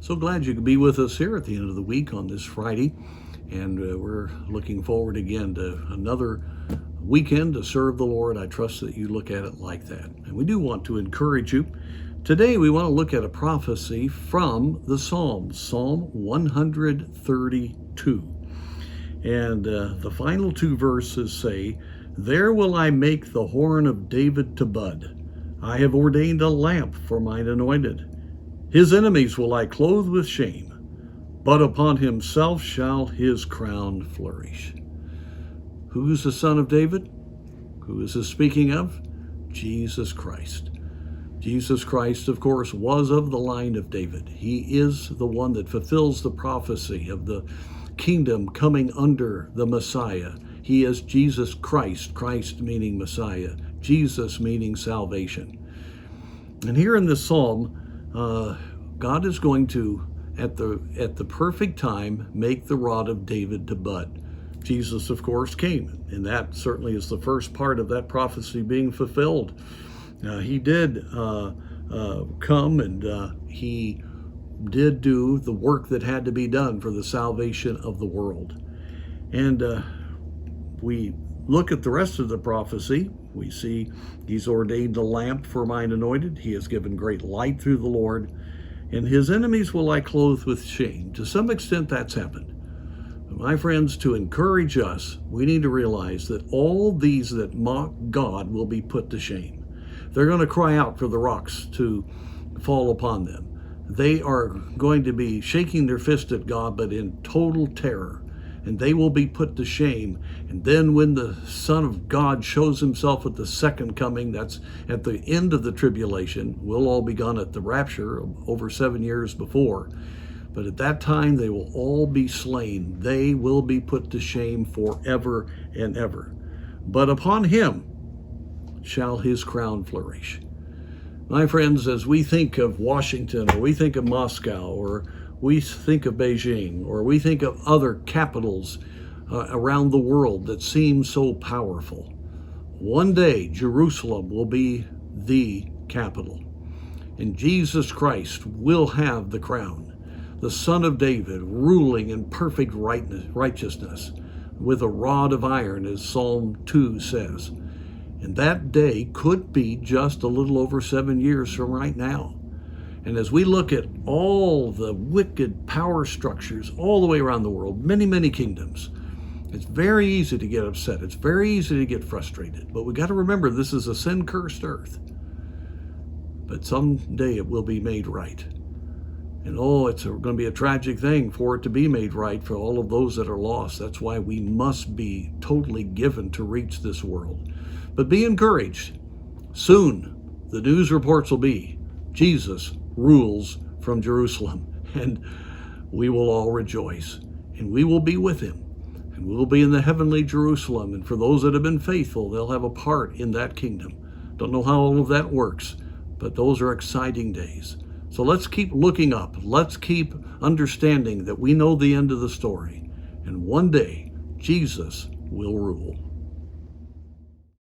So glad you could be with us here at the end of the week on this Friday. And we're looking forward again to another weekend to serve the Lord. I trust that you look at it like that. And we do want to encourage you. Today we want to look at a prophecy from the Psalms, Psalm 132. And the final two verses say, "There will I make the horn of David to bud. I have ordained a lamp for mine anointed. His enemies will I clothe with shame, but upon himself shall his crown flourish." Who's the son of David? Who is this speaking of? Jesus Christ. Jesus Christ, of course, was of the line of David. He is the one that fulfills the prophecy of the kingdom coming under the Messiah. He is Jesus Christ, Christ meaning Messiah, Jesus meaning salvation. And here in this psalm, God is going to, at the perfect time, make the rod of David to bud. Jesus, of course, came, and that certainly is the first part of that prophecy being fulfilled. He did come, and he did do the work that had to be done for the salvation of the world. And we look at the rest of the prophecy. We see he's ordained a lamp for mine anointed. He has given great light through the Lord. And his enemies will I clothe with shame. To some extent, that's happened. But my friends, to encourage us, we need to realize that all these that mock God will be put to shame. They're going to cry out for the rocks to fall upon them. They are going to be shaking their fist at God, but in total terror. And they will be put to shame. And then when the Son of God shows himself at the second coming, that's at the end of the tribulation. We'll all be gone at the rapture over 7 years before. But at that time, they will all be slain. They will be put to shame forever and ever. But upon him shall his crown flourish. My friends, as we think of Washington, or we think of Moscow, or we think of Beijing, or we think of other capitals around the world that seem so powerful, one day Jerusalem will be the capital. And Jesus Christ will have the crown, the Son of David, ruling in perfect righteousness with a rod of iron, as Psalm 2 says. And that day could be just a little over 7 years from right now. And as we look at all the wicked power structures all the way around the world, many, many kingdoms, it's very easy to get upset. It's very easy to get frustrated. But we got to remember, this is a sin-cursed earth. But someday it will be made right. And it's going to be a tragic thing for it to be made right for all of those that are lost. That's why we must be totally given to reach this world. But be encouraged. Soon, the news reports will be, Jesus rules from Jerusalem, and we will all rejoice, and we will be with him, and we will be in the heavenly Jerusalem. And for those that have been faithful, they'll have a part in that kingdom. Don't know how all of that works, but those are exciting days. So let's keep looking up. Let's keep understanding that we know the end of the story, and one day Jesus will rule.